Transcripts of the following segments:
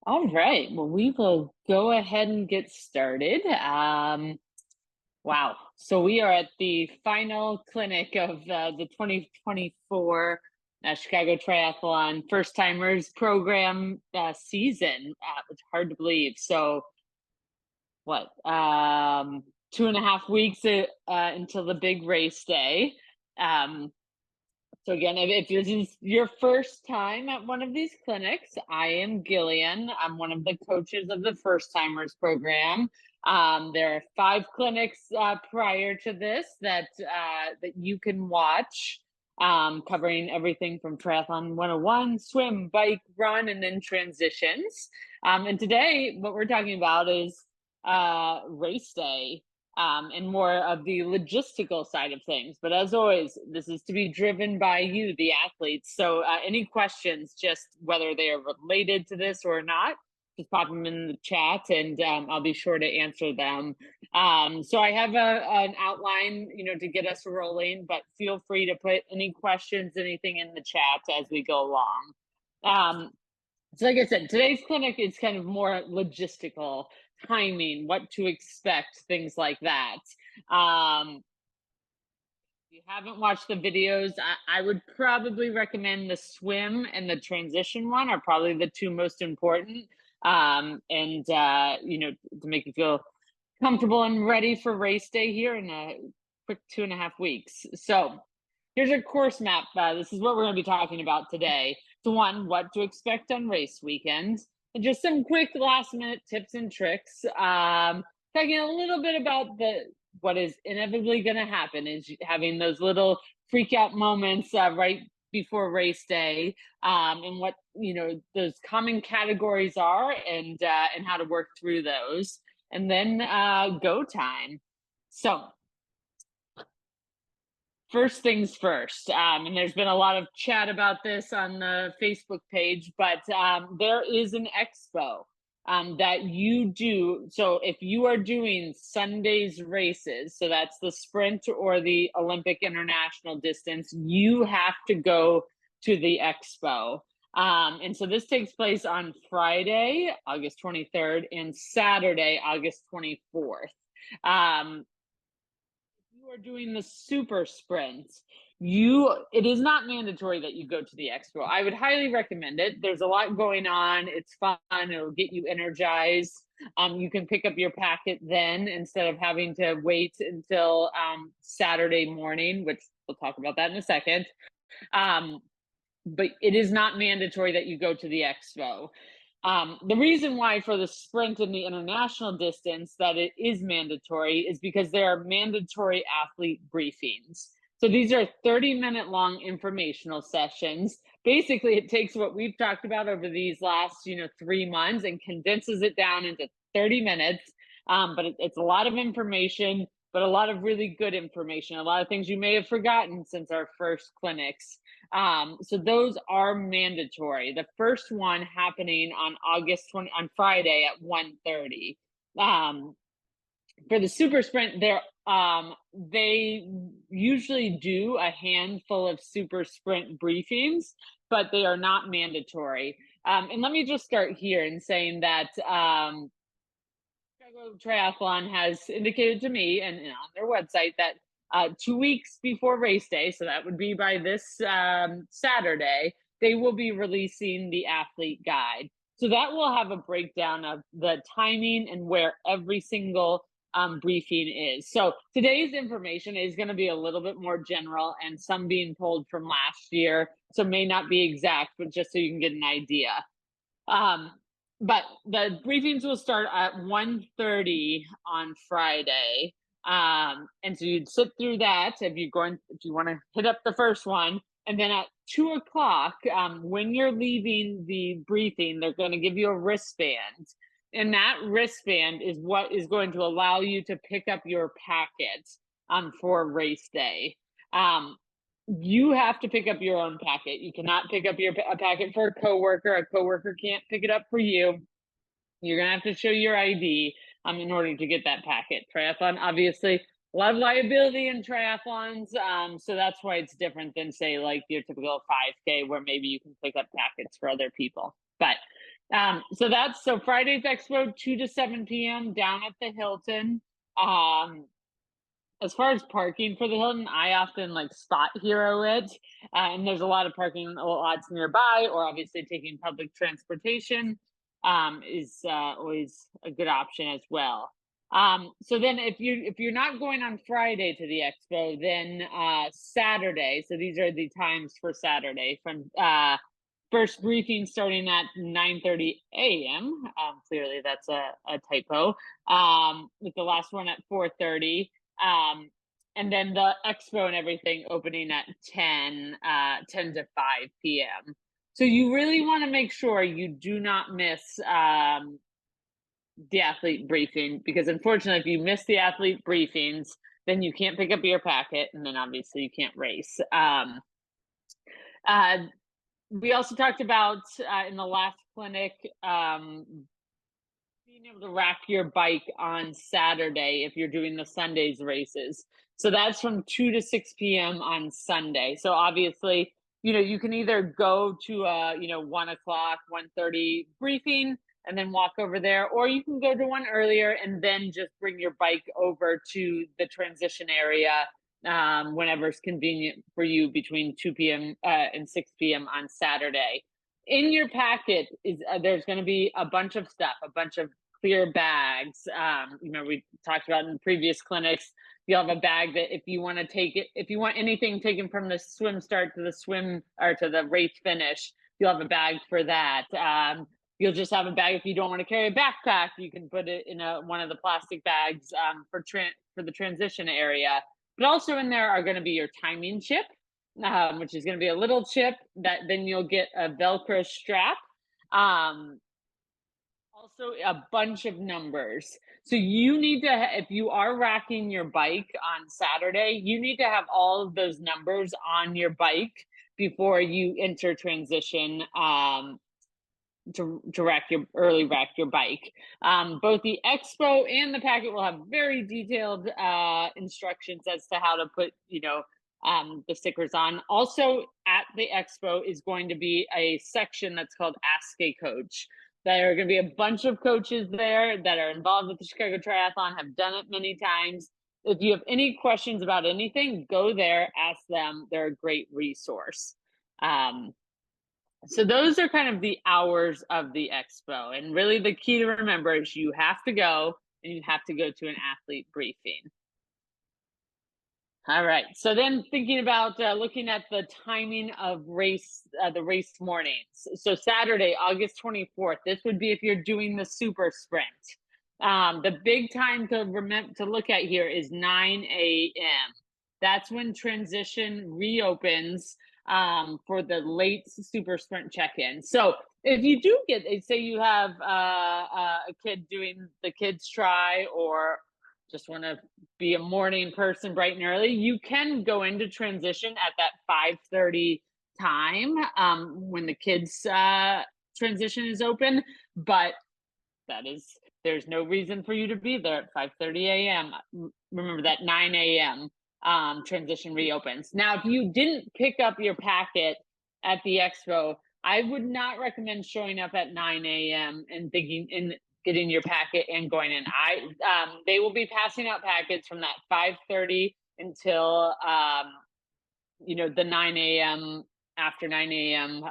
All right. Well, we will go ahead and get started. Wow. So we are at the final clinic of the 2024 Chicago Triathlon First Timers Program season, which is hard to believe. So what? 2.5 weeks until the big race day. Um, so again, if this is your first time at one of these clinics, I am Gillian. I'm one of the coaches of the First Timers program. There are 5 clinics prior to this that you can watch, covering everything from Triathlon 101, swim, bike, run, and then transitions. And today, what we're talking about is race day, and more of the logistical side of things. But as always, this is to be driven by you, the athletes. So any questions, just whether they are related to this or not, just pop them in the chat and I'll be sure to answer them. So I have an outline, to get us rolling, but feel free to put any questions, anything in the chat as we go along. So like I said, today's clinic is kind of more logistical, timing, what to expect, things like that. If you haven't watched the videos, I would probably recommend the swim and the transition one are probably the 2 most important. And to make you feel comfortable and ready for race day here in a quick 2.5 weeks. So here's your course map. This is what we're going to be talking about today. So one, what to expect on race weekend, and just some quick last minute tips and tricks. Talking a little bit about what is inevitably going to happen is having those little freak out moments right before race day, and what those common categories are, and how to work through those, and then go time. So first things first, and there's been a lot of chat about this on the Facebook page, but there is an expo that you do. So if you are doing Sunday's races, so that's the sprint or the Olympic international distance, you have to go to the expo. And so this takes place on Friday, August 23rd, and Saturday, August 24th. You are doing the super sprint, it is not mandatory that you go to the expo. I would highly recommend it. There's a lot going on. It's fun. It'll get you energized. You can pick up your packet then instead of having to wait until Saturday morning, which we'll talk about that in a second. But it is not mandatory that you go to the expo. The reason why for the sprint and the international distance that it is mandatory is because there are mandatory athlete briefings. So these are 30-minute long informational sessions. Basically, it takes what we've talked about over these last 3 months and condenses it down into 30 minutes. But it's a lot of information, but a lot of really good information, a lot of things you may have forgotten since our first clinics. So those are mandatory. The first one happening on August 20 on Friday at 1:30. For the super sprint, they usually do a handful of super sprint briefings, but they are not mandatory. And let me just start here in saying that Chicago Triathlon has indicated to me and on their website that 2 weeks before race day, so that would be by this Saturday, they will be releasing the athlete guide. So that will have a breakdown of the timing and where every single briefing is. So today's information is going to be a little bit more general and some being pulled from last year, so may not be exact, but just so you can get an idea. But the briefings will start at 1:30 on Friday. And so you'd sit through that if you want to hit up the first one. And then at 2 o'clock, when you're leaving the briefing, they're going to give you a wristband. And that wristband is what is going to allow you to pick up your packet for race day. You have to pick up your own packet. You cannot pick up a packet for a coworker. A coworker can't pick it up for you. You're going to have to show your ID in order to get that packet. Triathlon, obviously, a lot of liability in triathlons. So that's why it's different than, say, like your typical 5K where maybe you can pick up packets for other people. But So Friday's expo, 2 to 7 p.m. down at the Hilton. As far as parking for the Hilton, I often like spot hero it, and there's a lot of parking lots nearby, or obviously taking public transportation is always a good option as well. So then, if you're not going on Friday to the expo, then Saturday. So these are the times for Saturday from first briefing starting at 9:30 a.m. Clearly, that's a typo. With the last one at 4:30. And then the expo and everything opening at 10 to 5 p.m. So you really want to make sure you do not miss the athlete briefing, because unfortunately, if you miss the athlete briefings, then you can't pick up your packet, and then obviously you can't race. We also talked about in the last clinic being able to rack your bike on Saturday if you're doing the Sunday's races. So that's from 2 to 6 p.m. on Sunday. So obviously, you can either go to a 1 o'clock, 1:30 briefing and then walk over there, or you can go to one earlier and then just bring your bike over to the transition area whenever it's convenient for you between 2 p.m. And 6 p.m. on Saturday. In your packet is there's going to be a bunch of stuff, a bunch of clear bags. We talked about in previous clinics, you'll have a bag that if you want to take it, if you want anything taken from the swim start to the swim or to the race finish, you'll have a bag for that. You'll just have a bag if you don't want to carry a backpack. You can put it in one of the plastic bags for the transition area. But also in there are going to be your timing chip, which is going to be a little chip that then you'll get a Velcro strap. Also a bunch of numbers. So you need to, if you are racking your bike on Saturday, you need to have all of those numbers on your bike before you enter transition to rack your bike. Both the expo and the packet will have very detailed instructions as to how to put, the stickers on. Also at the expo is going to be a section that's called Ask a Coach. There are going to be a bunch of coaches there that are involved with the Chicago Triathlon, have done it many times. If you have any questions about anything, go there, ask them. They're a great resource. So those are kind of the hours of the expo. And really the key to remember is you have to go and you have to go to an athlete briefing. All right. So then thinking about looking at the timing of the race mornings. So Saturday, August 24th, this would be if you're doing the super sprint. The big time to look at here is 9 a.m. That's when transition reopens for the late super sprint check-in. So if you do say you have a kid doing the kids try, or just want to be a morning person bright and early, you can go into transition at that 5:30 time when the kids transition is open, but there's no reason for you to be there at 5:30 a.m. Remember that 9 a.m. Transition reopens. Now, if you didn't pick up your packet at the expo, I would not recommend showing up at 9 a.m. and getting your packet and going in. They will be passing out packets from that 5:30 until the 9 a.m. after 9 a.m.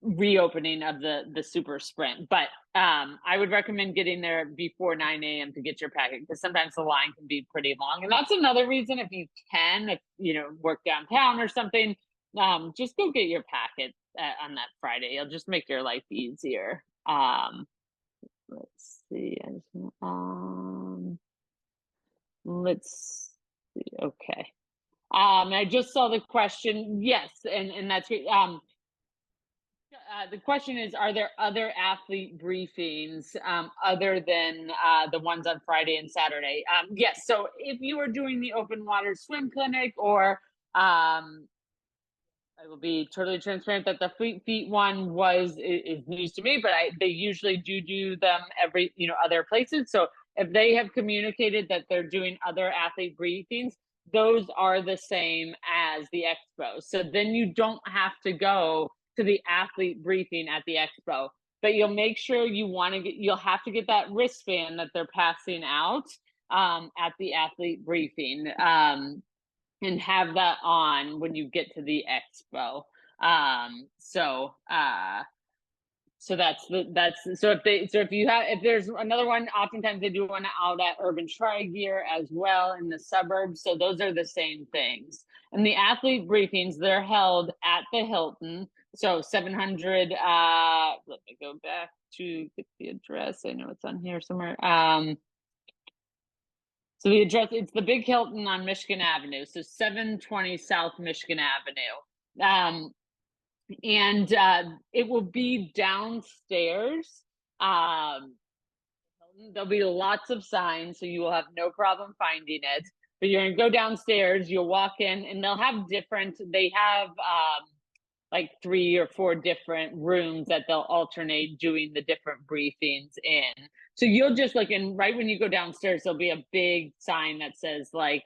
Reopening of the super sprint. But I would recommend getting there before 9 a.m. to get your packet, because sometimes the line can be pretty long. And that's another reason, if work downtown or something, just go get your packet on that Friday. It'll just make your life easier. Let's see. Let's see. Okay. I just saw the question. Yes, and that's great. The question is, are there other athlete briefings other than the ones on Friday and Saturday? Yes. So if you are doing the open water swim clinic, or I will be totally transparent that the Fleet Feet one is news to me, but they usually do them every other places. So if they have communicated that they're doing other athlete briefings, those are the same as the expo. So then you don't have to go to the athlete briefing at the expo. But you'll make sure you'll have to get that wristband that they're passing out at the athlete briefing, and have that on when you get to the expo. If there's another one, oftentimes they do one out at Urban Tri Gear as well in the suburbs. So those are the same things. And the athlete briefings, they're held at the Hilton. So 700, let me go back to get the address. I know it's on here somewhere. So the address, it's the Big Hilton on Michigan Avenue. So 720 South Michigan Avenue. And it will be downstairs. There'll be lots of signs, so you will have no problem finding it. But you're gonna go downstairs, you'll walk in, and they have like 3 or 4 different rooms that they'll alternate doing the different briefings in. So you'll just look, and right when you go downstairs, there'll be a big sign that says, like,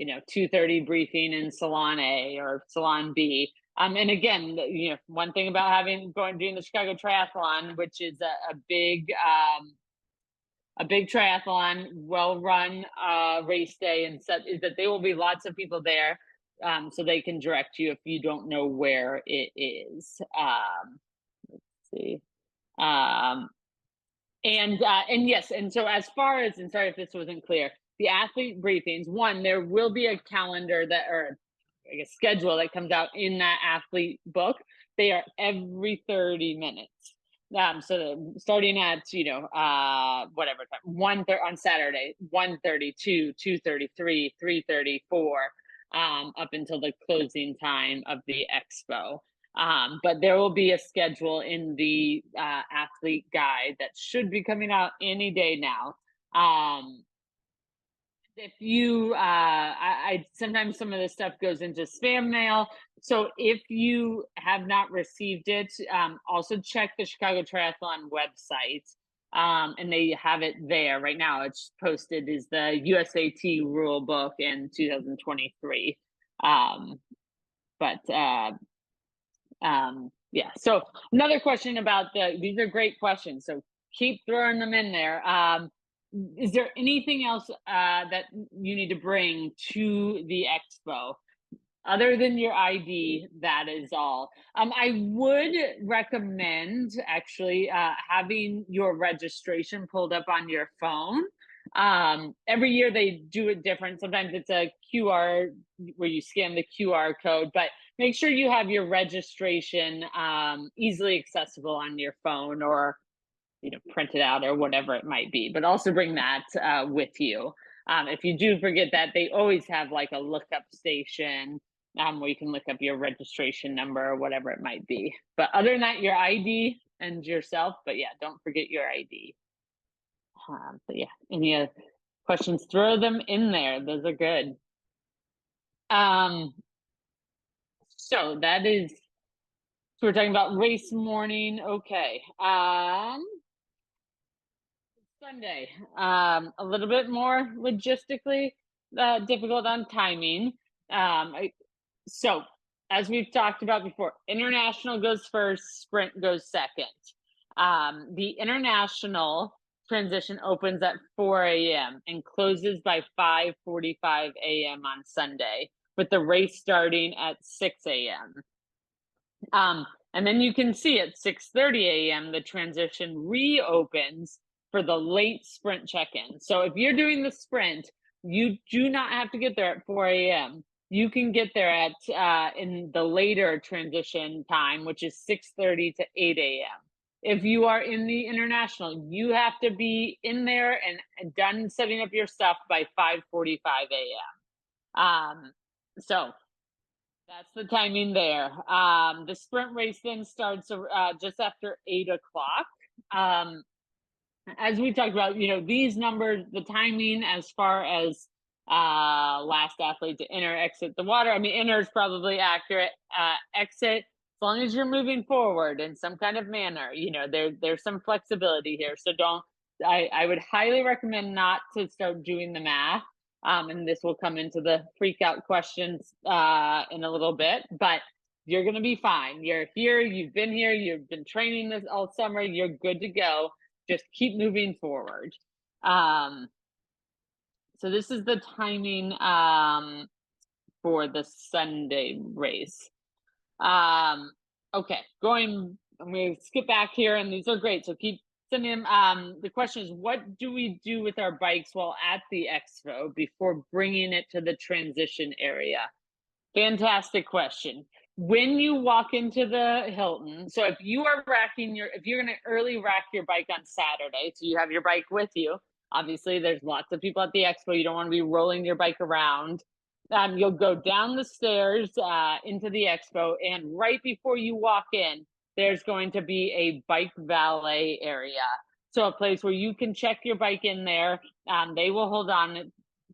2:30 briefing in Salon A or Salon B. And again, one thing about doing the Chicago Triathlon, which is a big triathlon, well-run race day, and such, is that there will be lots of people there, so they can direct you if you don't know where it is. Let's see. And yes, and so as far as, and sorry if this wasn't clear, the athlete briefings, there will be a calendar or a schedule that comes out in that athlete book. They are every 30 minutes. So starting at, whatever time, on Saturday, 1:32, 2:33, 3:34, up until the closing time of the expo. But there will be a schedule in the athlete guide that should be coming out any day now. If you, sometimes some of this stuff goes into spam mail. So if you have not received it, also check the Chicago Triathlon website. And they have it there right now. It's posted as the USAT rule book in 2023. Yeah. So another question about these are great questions. So keep throwing them in there. Is there anything else that you need to bring to the expo other than your ID? That is all. I would recommend actually having your registration pulled up on your phone. Every year they do it different. Sometimes it's a QR where you scan the QR code, but make sure you have your registration easily accessible on your phone, or print it out or whatever it might be, but also bring that with you. If you do forget that, they always have like a lookup station where you can look up your registration number or whatever it might be. But other than that, your ID and yourself, but yeah, don't forget your ID. But yeah, any questions, throw them in there. Those are good. So that is, so we're talking about race morning. Okay. Sunday, a little bit more logistically difficult on timing. So as we've talked about before, international goes first, sprint goes second. The international transition opens at 4 a.m. and closes by 5:45 a.m. on Sunday, with the race starting at 6 a.m. And then you can see at 6:30 a.m. the transition reopens for the late sprint check-in. So if you're doing the sprint, you do not have to get there at 4 a.m. You can get there at in the later transition time, which is 6:30 to 8 a.m. If you are in the international, you have to be in there and done setting up your stuff by 5:45 a.m. So that's the timing there. The sprint race then starts just after 8 o'clock. As we talked about, these numbers, the timing as far as last athlete to enter, exit the water. I mean, enter is probably accurate. Exit, as long as you're moving forward in some kind of manner, there's some flexibility here. So I would highly recommend not to start doing the math. And this will come into the freak out questions in a little bit, but you're going to be fine. You're here. You've been here. You've been training this all summer. You're good to go. Just keep moving forward. So this is the timing for the Sunday race. Okay, I'm going to skip back here, and these are great. So keep sending them. The question is, what do we do with our bikes while at the expo before bringing it to the transition area? Fantastic question. When you walk into the Hilton, so if you are if you're going to early rack your bike on Saturday, so you have your bike with you, obviously there's lots of people at the expo. You don't want to be rolling your bike around. You'll go down the stairs into the expo, and right before you walk in, there's going to be a bike valet area. So a place where you can check your bike in there. They will hold on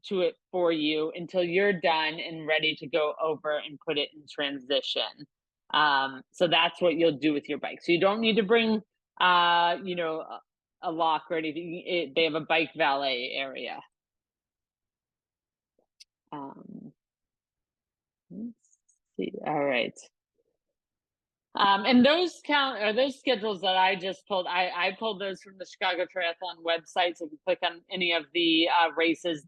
to it for you until you're done and ready to go over and put it in transition. So that's what you'll do with your bike. So you don't need to bring, a lock or anything. They have a bike valet area. Let's see. All right. And those schedules that I just pulled. I pulled those from the Chicago Triathlon website. So if you click on any of the races,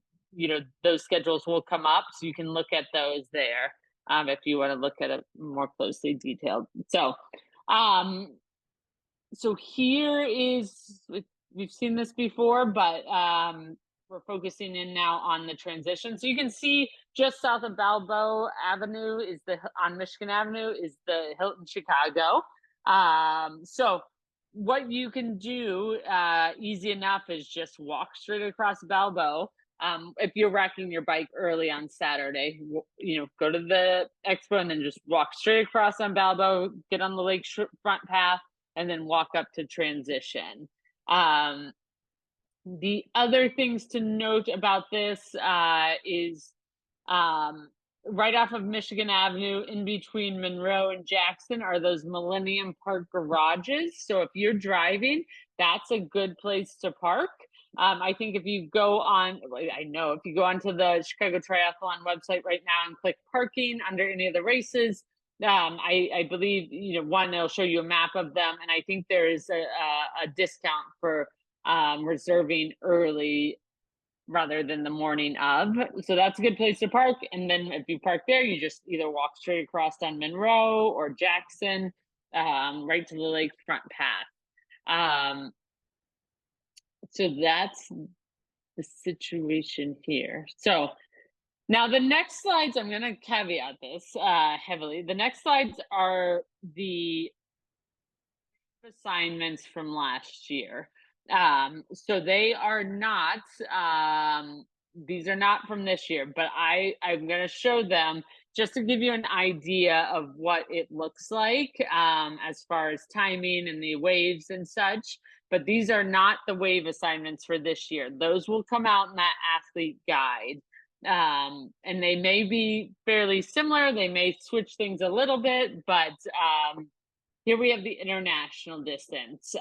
those schedules will come up, so you can look at those there if you want to look at it more closely detailed. So here is, we've seen this before, but we're focusing in now on the transition. So you can see just south of Balboa Avenue on Michigan Avenue is the Hilton Chicago. So what you can do easy enough is just walk straight across Balboa. If you're racking your bike early on Saturday, go to the expo and then just walk straight across on Balboa, get on the lakefront path, and then walk up to transition. The other things to note about this is right off of Michigan Avenue, in between Monroe and Jackson, are those Millennium Park garages. So if you're driving, that's a good place to park. I think if you go onto the Chicago Triathlon website right now and click parking under any of the races, I believe, it'll show you a map of them. And I think there is a discount for reserving early rather than the morning of. So that's a good place to park. And then if you park there, you just either walk straight across on Monroe or Jackson, right to the lakefront path. So that's the situation here. So now the next slides, I'm going to caveat this heavily. The next slides are the assignments from last year. So they are not, these are not from this year, but I'm going to show them just to give you an idea of what it looks like as far as timing and the waves and such. But these are not the wave assignments for this year. Those will come out in that athlete guide. And they may be fairly similar. They may switch things a little bit, but here we have the international distance.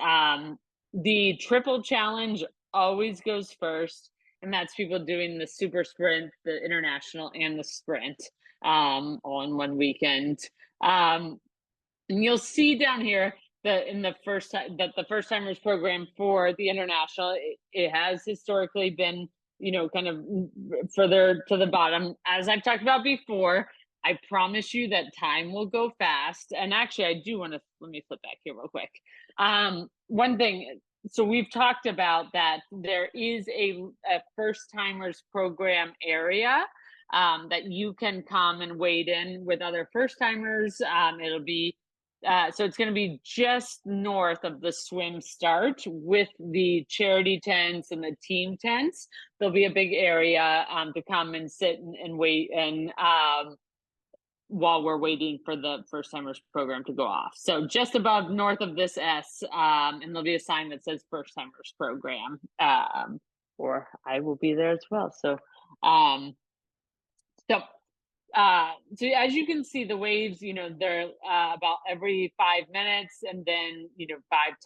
The triple challenge always goes first, and that's people doing the super sprint, the international, and the sprint all in one weekend. And you'll see down here that the first timers program for the international, it has historically been, kind of further to the bottom. As I've talked about before, I promise you that time will go fast. And actually, I do want to, let me flip back here real quick. One thing, so we've talked about that there is a first timers program area that you can come and wade in with other first timers. It'll be, so it's going to be just north of the swim start with the charity tents and the team tents. There'll be a big area to come and sit and wait and while we're waiting for the first timers program to go off. So just above north of this S, and there'll be a sign that says first timers program, or I will be there as well. So, so as you can see, the waves, they're about every 5 minutes, and then 5,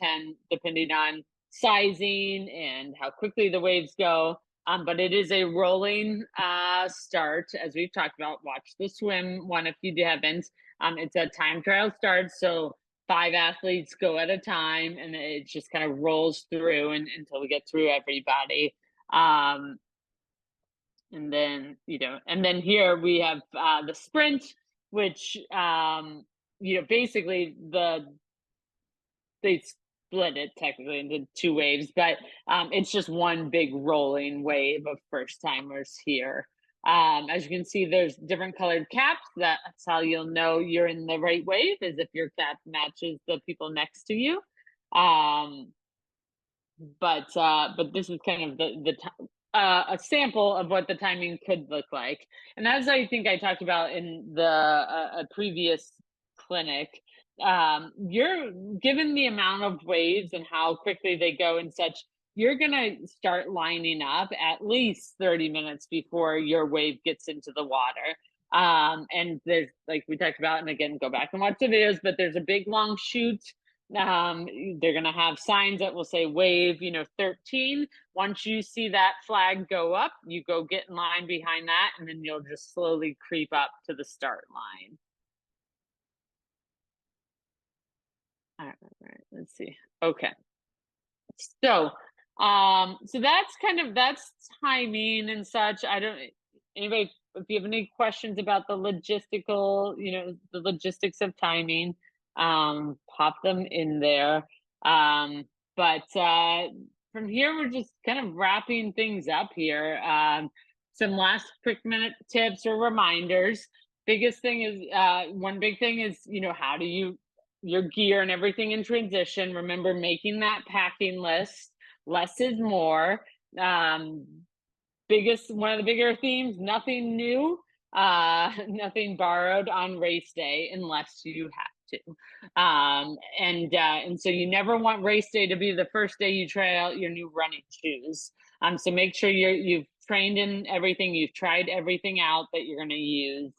10, depending on sizing and how quickly the waves go. But it is a rolling start, as we've talked about. Watch the swim one if you haven't. It's a time trial start, so 5 athletes go at a time, and it just kind of rolls through until we get through everybody. And then, and then here we have the sprint, which, basically they split it technically into two waves, but it's just one big rolling wave of first timers here. As you can see, there's different colored caps. That's how you'll know you're in the right wave, is if your cap matches the people next to you. But this is kind of a sample of what the timing could look like. And as I think I talked about in the a previous clinic, you're given the amount of waves and how quickly they go and such, you're going to start lining up at least 30 minutes before your wave gets into the water. And there's, like we talked about, and again, go back and watch the videos, but there's a big long chute. They're going to have signs that will say wave 13. Once you see that flag go up, you go get in line behind that, and then you'll just slowly creep up to the start line. All right, let's see. Okay, so that's timing and such. Anybody, if you have any questions about the logistical, the logistics of timing, pop them in there. But from here, we're just kind of wrapping things up here. Some last quick minute tips or reminders. Biggest thing is, one big thing is, how do your gear and everything in transition. Remember making that packing list. Less is more. One of the bigger themes, nothing new, nothing borrowed on race day unless you have to. And so you never want race day to be the first day you try out your new running shoes. So make sure you've trained in everything, you've tried everything out that you're going to use.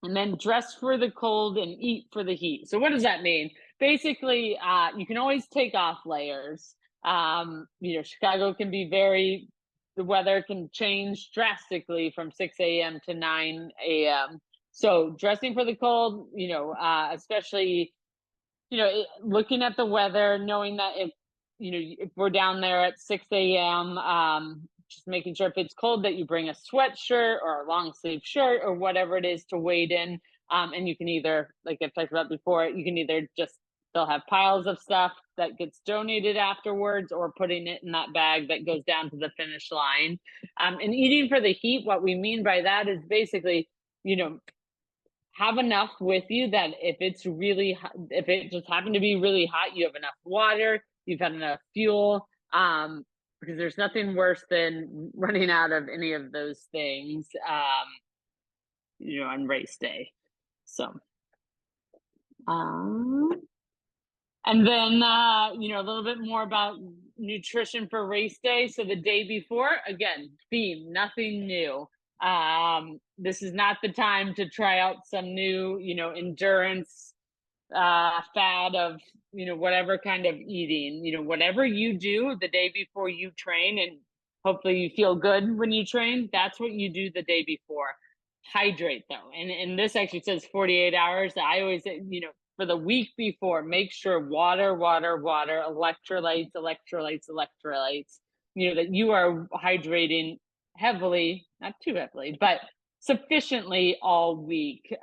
And then dress for the cold and eat for the heat. So what does that mean? Basically, you can always take off layers. Chicago can be the weather can change drastically from 6 a.m. to 9 a.m. So dressing for the cold, especially, looking at the weather, knowing that if we're down there at 6 a.m., just making sure if it's cold that you bring a sweatshirt or a long sleeve shirt or whatever it is to wade in. And you can either, like I've talked about before, you can either they'll have piles of stuff that gets donated afterwards, or putting it in that bag that goes down to the finish line. And eating for the heat, what we mean by that is basically, have enough with you that if it just happened to be really hot, you have enough water, you've had enough fuel, because there's nothing worse than running out of any of those things, on race day. So, and then, a little bit more about nutrition for race day. So the day before, again, theme, nothing new. This is not the time to try out some new, endurance fad of, whatever kind of eating. Whatever you do the day before you train, and hopefully you feel good when you train, that's what you do the day before. Hydrate though. And this actually says 48 hours. I always say, for the week before, make sure water, electrolytes, that you are hydrating heavily, not too heavily, but sufficiently all week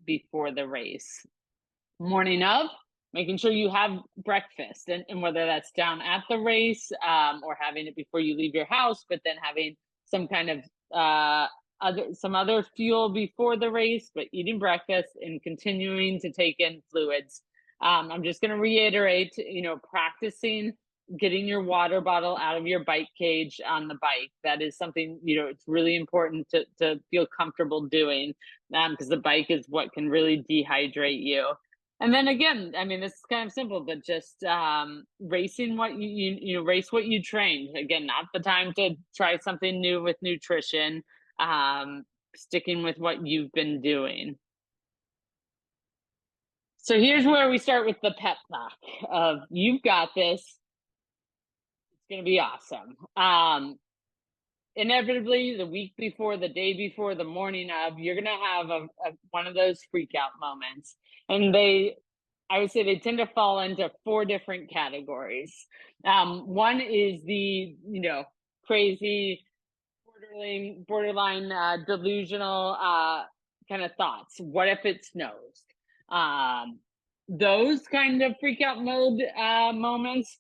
before the race. Morning of, making sure you have breakfast, and whether that's down at the race or having it before you leave your house, but then having some kind of other fuel before the race, but eating breakfast and continuing to take in fluids. I'm just going to reiterate, practicing getting your water bottle out of your bike cage on the bike. That is something, it's really important to feel comfortable doing, because the bike is what can really dehydrate you. And then again, this is kind of simple, but just racing what race what you trained. Again, not the time to try something new with nutrition. Sticking with what you've been doing. So here's where we start with the pep talk of, you've got this. It's going to be awesome. inevitably the week before, the day before, the morning of, you're gonna have one of those freak out moments, and I would say they tend to fall into four different categories. One is the crazy, borderline delusional kind of thoughts. What if it snows? Those kind of freak out mode moments,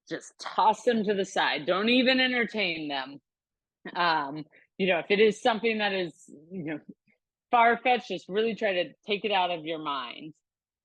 just toss them to the side. Don't even entertain them. If it is something that is far-fetched, just really try to take it out of your mind.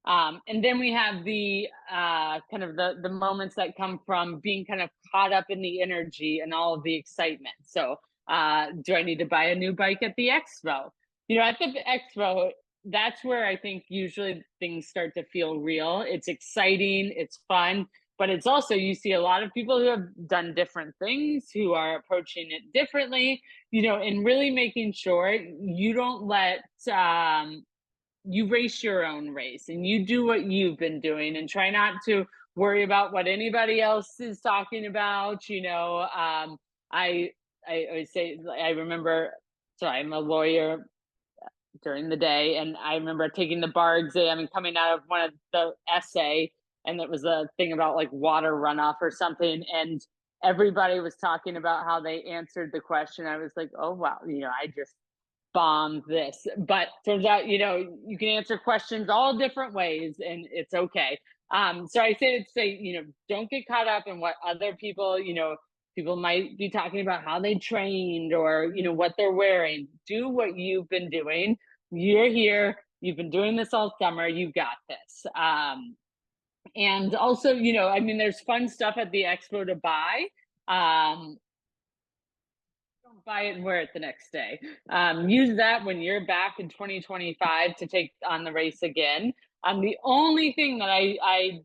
And then we have the kind of the moments that come from being kind of caught up in the energy and all of the excitement. So do I need to buy a new bike at the expo? At the expo, that's where I think usually things start to feel real. It's exciting, it's fun, but it's also, you see a lot of people who have done different things, who are approaching it differently, and really making sure you don't let you race your own race and you do what you've been doing, and try not to worry about what anybody else is talking about. I say, I remember, so I'm a lawyer during the day, and I remember taking the bar exam and coming out of one of the essay, and it was a thing about like water runoff or something, and everybody was talking about how they answered the question. I was like, oh wow, I just bombed this. But turns out, you can answer questions all different ways, and it's okay. So I say to say, don't get caught up in what other people, people might be talking about how they trained, or what they're wearing. Do what you've been doing. You're here, you've been doing this all summer, you got this. And also, there's fun stuff at the expo to buy. Don't buy it and wear it the next day. Use that when you're back in 2025 to take on the race again. The only thing that I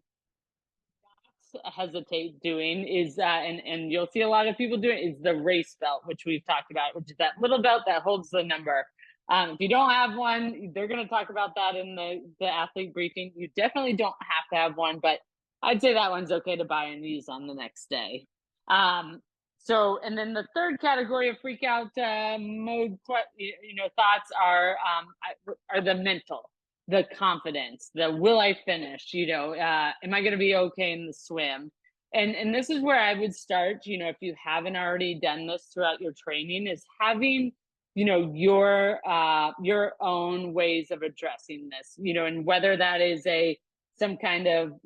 hesitate doing is and you'll see a lot of people do it, is the race belt, which we've talked about, which is that little belt that holds the number. If you don't have one, they're going to talk about that in the athlete briefing. You definitely don't have to have one, but I'd say that one's okay to buy and use on the next day. So, and then the third category of freak out mode, thoughts are the mental, the confidence, the will I finish, am I going to be okay in the swim? And this is where I would start, if you haven't already done this throughout your training, is having, your own ways of addressing this, and whether that is some kind of,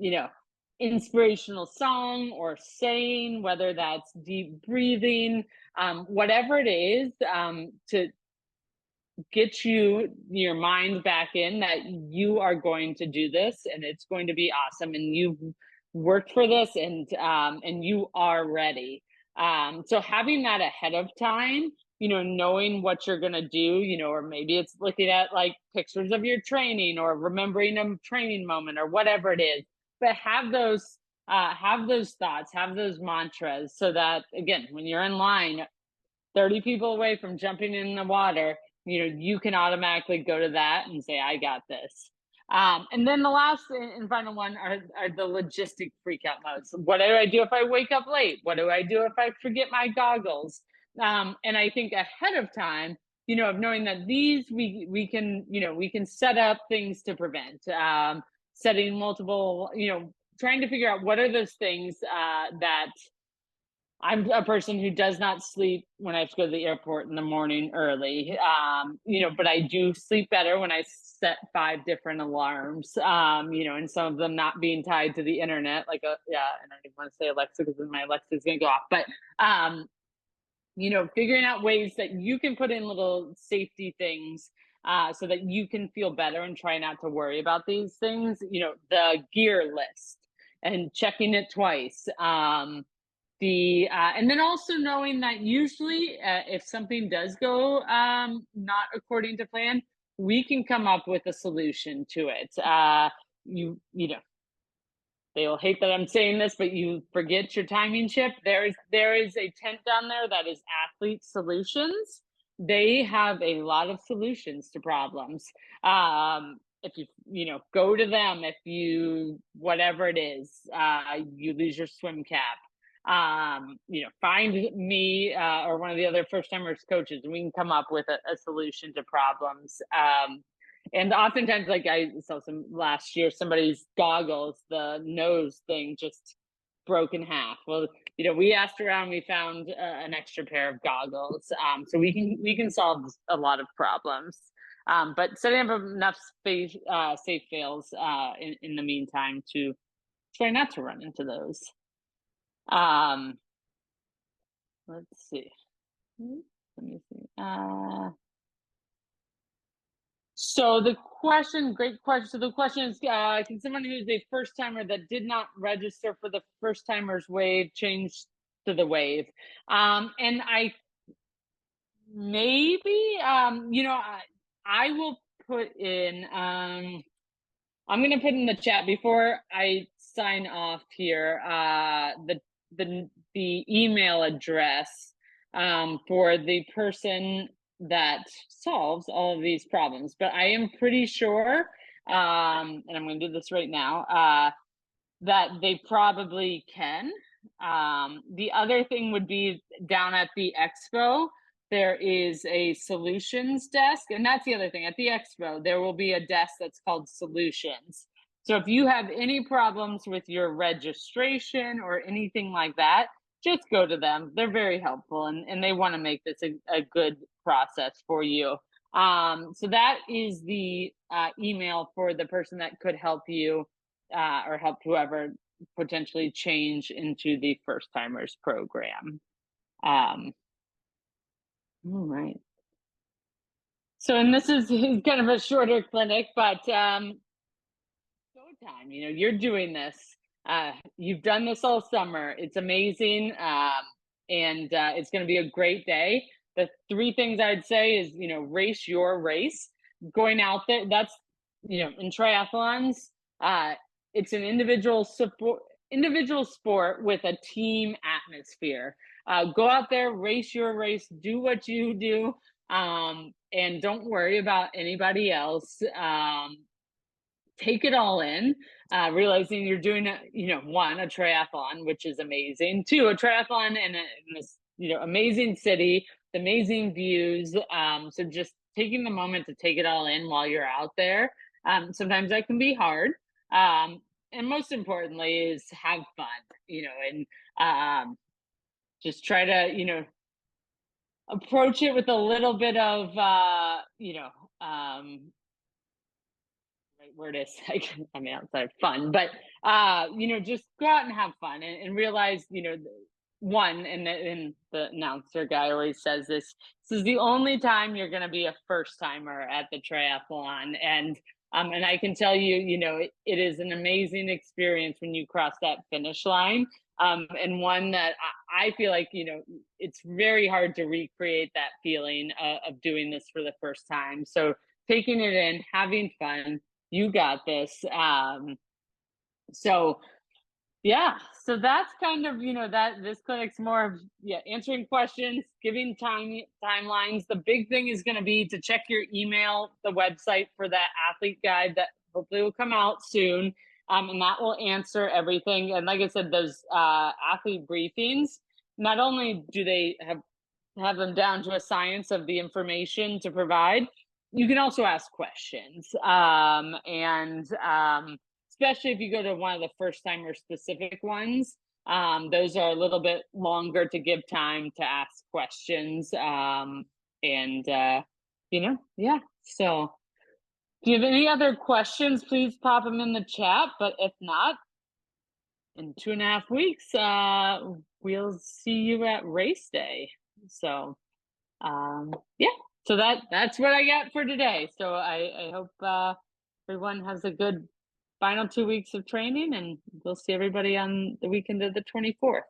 inspirational song or saying, whether that's deep breathing, whatever it is, to get your mind back in that you are going to do this and it's going to be awesome, and you've worked for this, and you are ready. So having that ahead of time, knowing what you're going to do, or maybe it's looking at like pictures of your training or remembering a training moment or whatever it is, but have those thoughts, have those mantras, so that again, when you're in line 30 people away from jumping in the water, you can automatically go to that and say, I got this. And then the last and final one are the logistic freak out modes. What do I do if I wake up late? What do I do if I forget my goggles? And I think ahead of time, of knowing that these we can set up things to prevent, setting multiple, trying to figure out what are those things that I'm a person who does not sleep when I have to go to the airport in the morning early, but I do sleep better when I set 5 different alarms, and some of them not being tied to the internet, and I don't want to say Alexa because then my Alexa is going to go off, but, figuring out ways that you can put in little safety things so that you can feel better and try not to worry about these things, the gear list and checking it twice. And then also knowing that usually if something does go not according to plan, we can come up with a solution to it. They will hate that I'm saying this, but you forget your timing chip. There is a tent down there that is Athlete Solutions. They have a lot of solutions to problems. If you go to them, if you whatever it is, you lose your swim cap. find me or one of the other first timers coaches, and we can come up with a solution to problems. And oftentimes, like I saw some last year, somebody's goggles, the nose thing just broke in half. Well, we asked around, we found an extra pair of goggles, so we can solve a lot of problems. But setting up enough safe fails in the meantime to try not to run into those. Let's see. Let me see. So the question, great question. So the question is, can someone who's a first timer that did not register for the first timers wave change to the wave? And I maybe, I will put in, I'm going to put in the chat before I sign off here, the email address for the person that solves all of these problems. But I am pretty sure, and I'm going to do this right now, that they probably can. The other thing would be down at the expo, there is a solutions desk. And that's the other thing. At the expo, there will be a desk that's called solutions. So if you have any problems with your registration or anything like that, just go to them. They're very helpful, and they want to make this a good process for you. So that is the email for the person that could help you or help whoever potentially change into the first timers program. All right. So, and this is kind of a shorter clinic, but go time. You're doing this. You've done this all summer. It's amazing, and it's going to be a great day. The three things I'd say is, race your race. Going out there, that's in triathlons, it's an individual sport with a team atmosphere. Go out there, race your race, do what you do, and don't worry about anybody else. Take it all in, realizing you're doing one, a triathlon, which is amazing. Two, a triathlon in this amazing city, amazing views. So just taking the moment to take it all in while you're out there. Sometimes that can be hard. And most importantly is have fun, and just try to, approach it with a little bit of, right word is outside of fun, but, just go out and have fun and realize, one, and the announcer guy always says this is the only time you're going to be a first timer at the triathlon. And I can tell you, it is an amazing experience when you cross that finish line. And one that I feel like, it's very hard to recreate that feeling of doing this for the first time. So taking it in, having fun, you got this. So that's kind of, that this clinic's more of answering questions, giving timelines. The big thing is going to be to check your email, the website for that athlete guide that hopefully will come out soon. And that will answer everything. And like I said, those athlete briefings, not only do they have them down to a science of the information to provide, you can also ask questions. Especially if you go to one of the first timer specific ones, those are a little bit longer to give time to ask questions. So if you have any other questions, please pop them in the chat. But if not, in 2.5 weeks, we'll see you at race day. So, so that's what I got for today. So I hope everyone has a good final 2 weeks of training, and we'll see everybody on the weekend of the 24th.